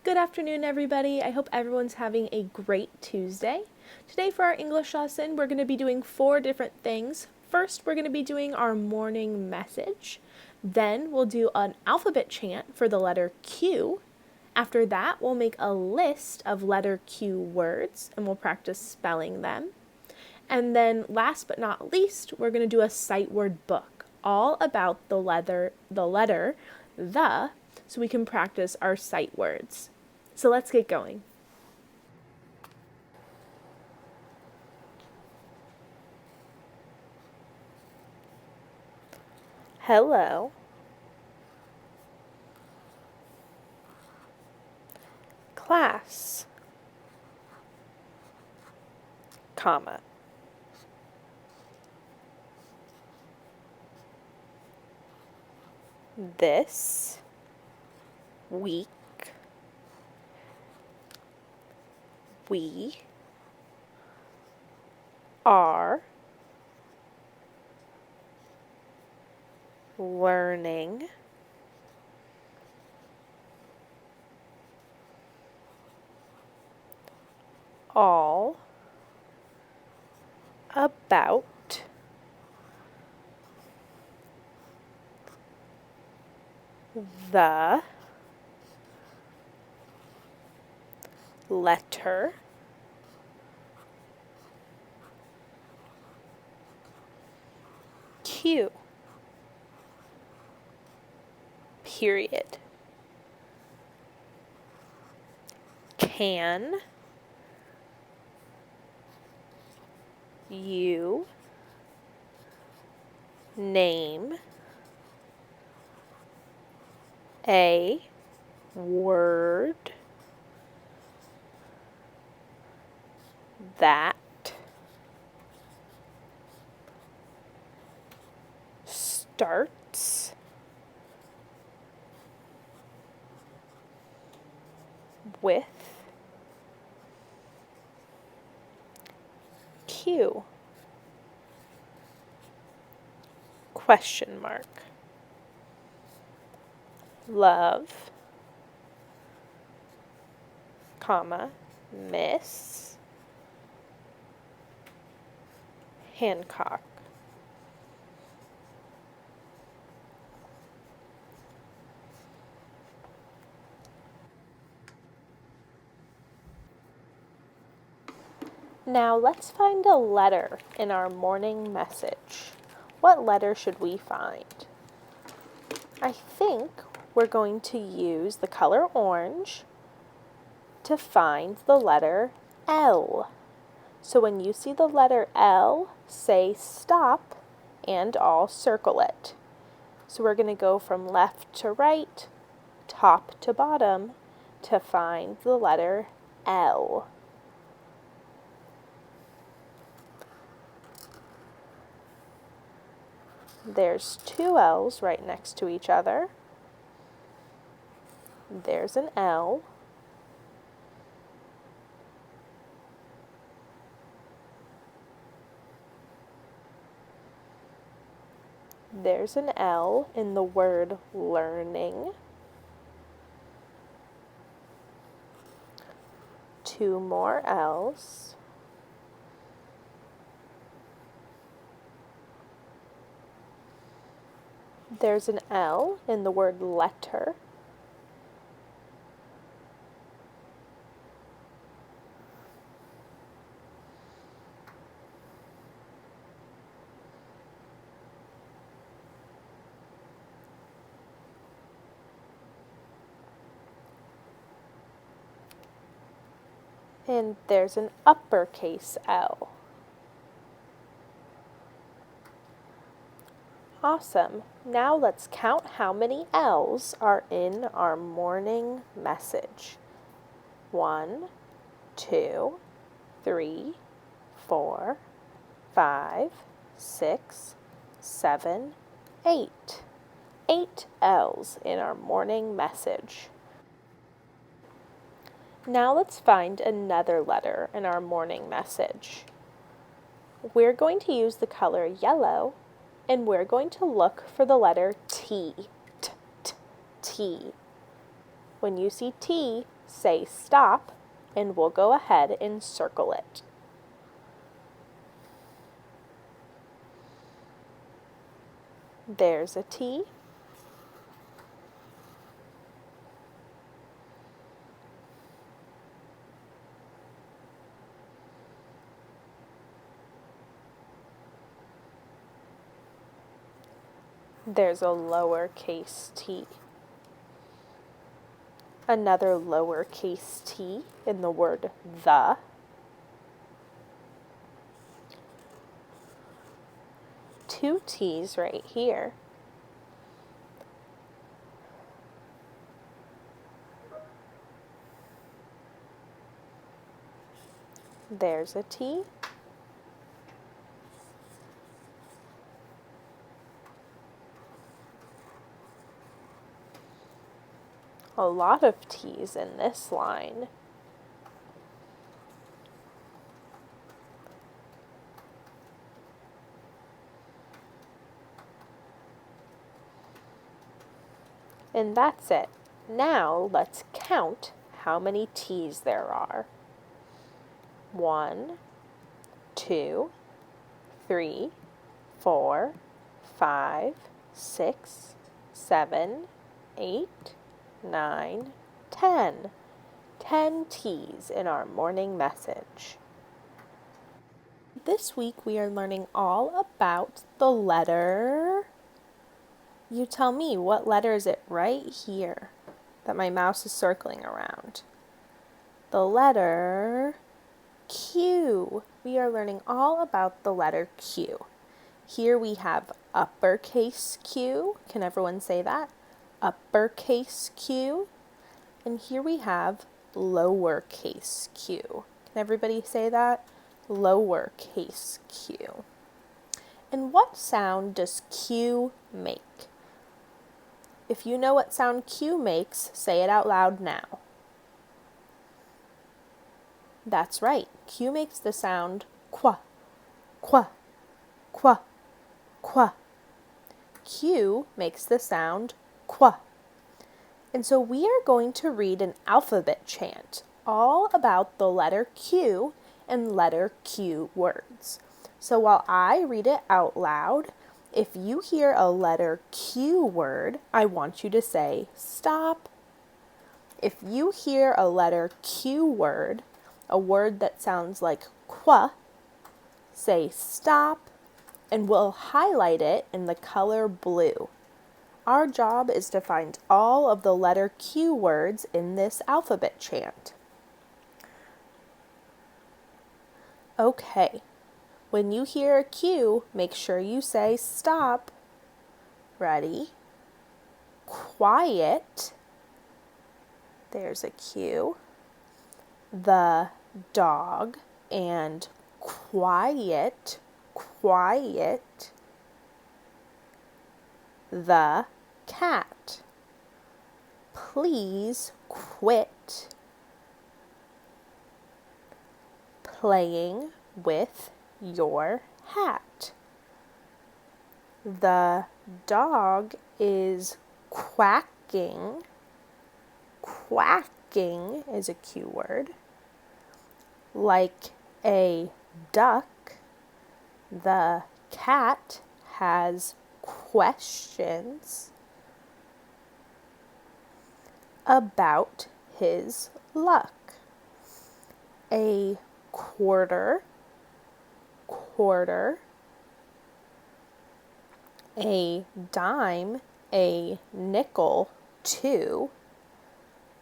Good afternoon, everybody. I hope everyone's having a great Tuesday. Today for our English lesson, we're going to be doing 4 different things. First, we're going to be doing our morning message. Then we'll do an alphabet chant for the letter Q. After that, we'll make a list of letter Q words and we'll practice spelling them. And then last but not least, we're going to do a sight word book all about the letter the, so we can practice our sight words. So let's get going. Hello. Class. Comma. This week we are learning all about the letter Q. Period. Can you name a word that starts with Q? Question mark. Love, comma, Miss Hancock. Now let's find a letter in our morning message. What letter should we find? I think we're going to use the color orange to find the letter L. So when you see the letter L, say stop and I'll circle it. So we're going to go from left to right, top to bottom to find the letter L. There's 2 L's right next to each other. There's an L. There's an L in the word learning. 2 more L's. There's an L in the word letter. And there's an uppercase L. Awesome. Now let's count how many L's are in our morning message. 1, 2, 3, 4, 5, 6, 7, 8. 8 L's in our morning message. Now let's find another letter in our morning message. We're going to use the color yellow and we're going to look for the letter T. T. When you see T, say stop, and we'll go ahead and circle it. There's a T. There's a lowercase t. Another lowercase t in the word the. Two T's right here. There's a T. A lot of T's in this line. And that's it. Now let's count how many T's there are. 1, 2, 3, 4, 5, 6, 7, 8, 9, 10. 10 T's in our morning message. This week we are learning all about the letter. You tell me, what letter is it right here that my mouse is circling around? The letter Q. We are learning all about the letter Q. Here we have uppercase Q. Can everyone say that? Uppercase Q. And here we have lowercase q. Can everybody say that? Lowercase q. And what sound does Q make? If you know what sound Q makes, say it out loud now. That's right. Q makes the sound qua, qua, qua, qua. Q makes the sound qua. And so we are going to read an alphabet chant all about the letter Q and letter Q words. So while I read it out loud, if you hear a letter Q word, I want you to say stop. If you hear a letter Q word, a word that sounds like qua, say stop, and we'll highlight it in the color blue. Our job is to find all of the letter Q words in this alphabet chant. Okay, when you hear a Q, make sure you say stop. Ready? Quiet. There's a Q. The dog and quiet, quiet. The cat. Please quit playing with your hat. The dog is quacking. Quacking is a Q word. Like a duck. The cat has questions about his luck. A quarter, quarter. A dime, a nickel, two,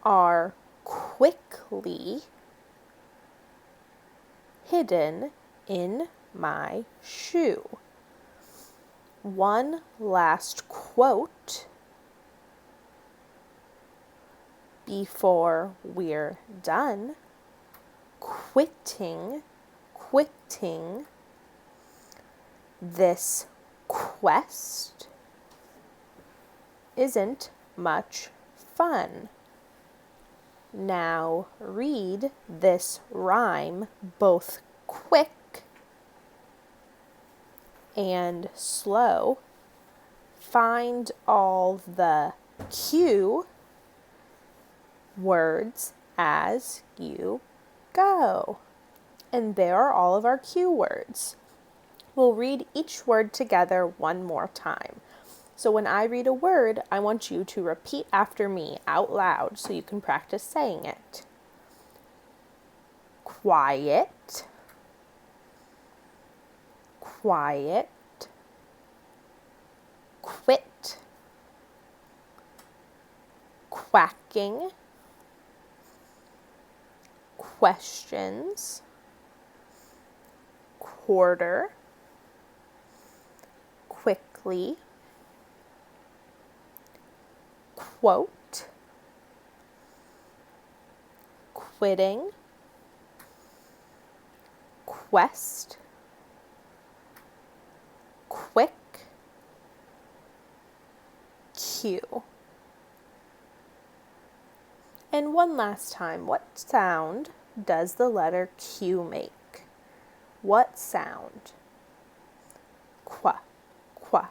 are quickly hidden in my shoe. One last quote before we're done. Quitting, quitting. This quest isn't much fun. Now read this rhyme both quick and slow. Find all the Q words as you go. And there are all of our cue words. We'll read each word together one more time. So when I read a word, I want you to repeat after me out loud so you can practice saying it. Quiet, quiet, quit, quacking, questions, quarter, quickly, quote, quitting, quest, quick, cue. And one last time, what sound does the letter Q make? What sound? Qua, qua,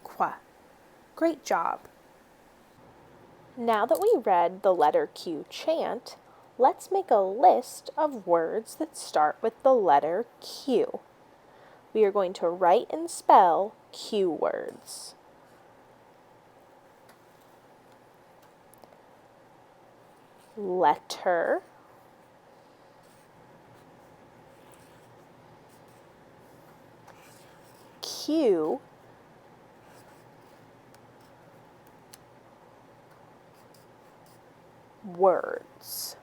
qua. Great job. Now that we read the letter Q chant, let's make a list of words that start with the letter Q. We are going to write and spell Q words. Letter, Q, words,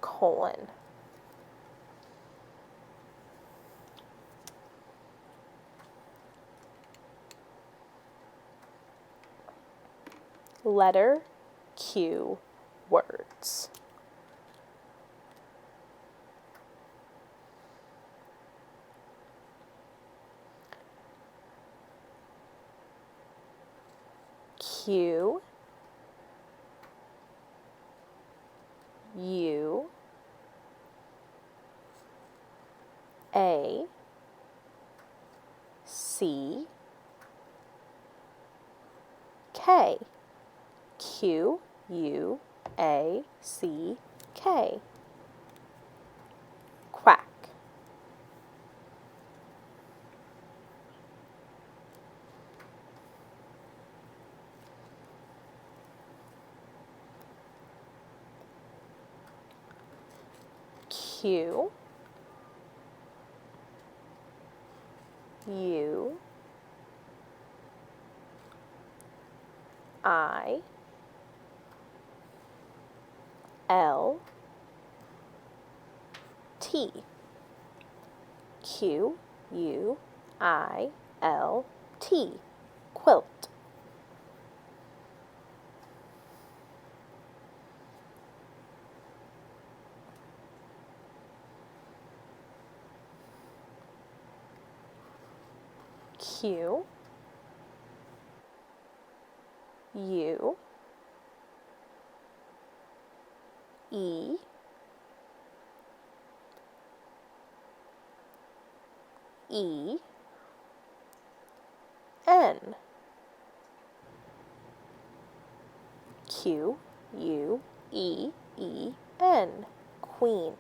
colon. Letter Q words. Q, U, A, C, K. Q, U, A, C, K. Quack. Q, U, I, L, T. Q, U, I, L, T. Quilt. Q, U, E, E, N. Q, U, E, E, N. Queen.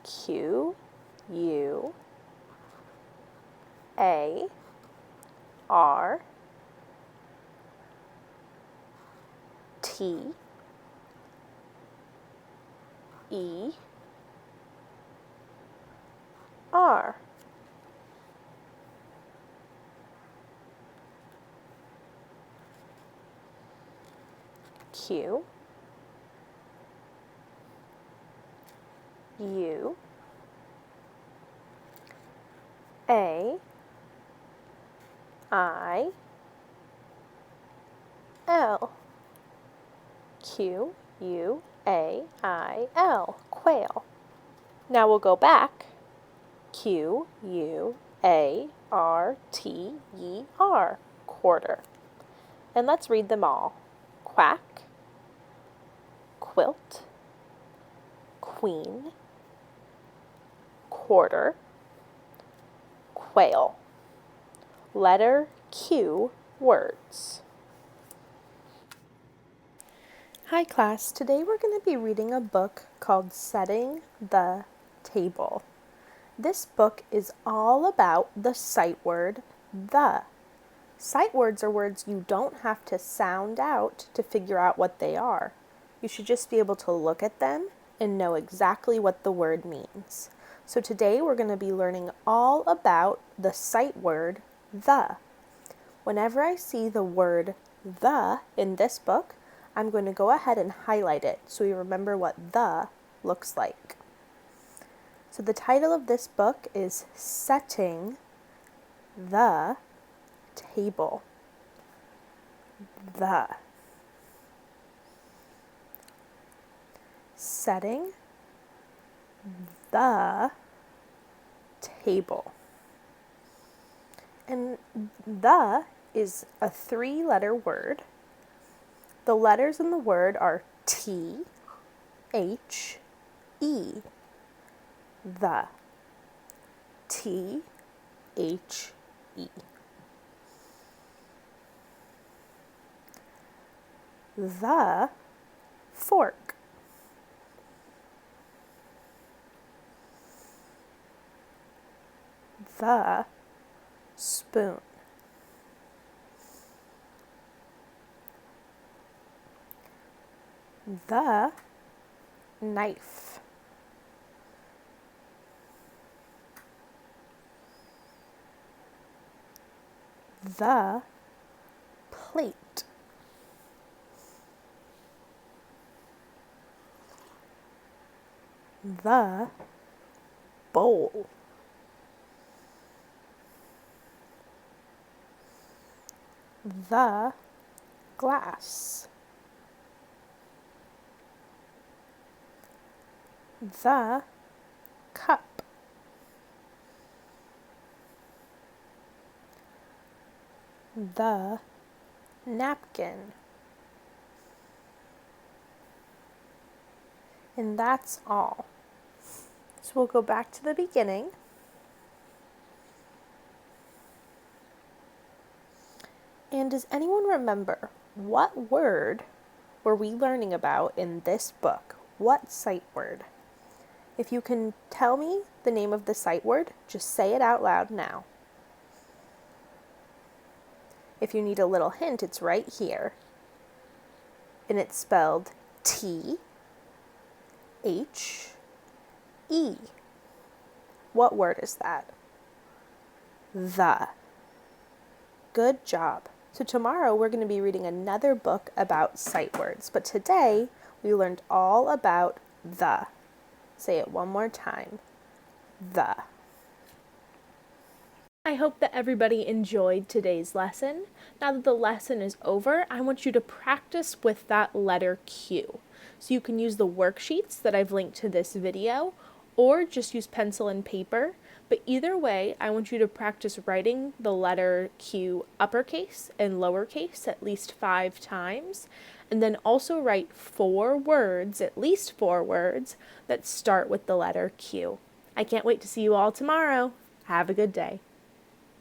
Q, U, A, R, T, E, R. Q, U, A, I, L. Q, U, A, I, L. Quail. Now we'll go back. Q, U, A, R, T, E, R. Quarter. And let's read them all. Quack, quilt, queen, quarter, quail. Letter Q words. Hi class, today we're going to be reading a book called Setting the Table. This book is all about the sight word the. Sight words are words you don't have to sound out to figure out what they are. You should just be able to look at them and know exactly what the word means. So today we're going to be learning all about the sight word the. Whenever I see the word the in this book, I'm going to go ahead and highlight it so we remember what the looks like. So the title of this book is Setting the Table. The. Setting the table. And the is a 3-letter word. The letters in the word are T, H, E. The. T, H, E. The fork. The spoon. The knife. The plate. The bowl. The glass. The cup. The napkin. And that's all. So we'll go back to the beginning. And does anyone remember what word were we learning about in this book? What sight word? If you can tell me the name of the sight word, just say it out loud now. If you need a little hint, it's right here. And it's spelled T, H, E. What word is that? The. Good job. So tomorrow we're going to be reading another book about sight words, but today we learned all about the. Say it one more time. The. I hope that everybody enjoyed today's lesson. Now that the lesson is over, I want you to practice with that letter Q. So you can use the worksheets that I've linked to this video, or just use pencil and paper. But either way, I want you to practice writing the letter Q uppercase and lowercase at least 5 times. And then also write 4 words, at least 4 words, that start with the letter Q. I can't wait to see you all tomorrow. Have a good day.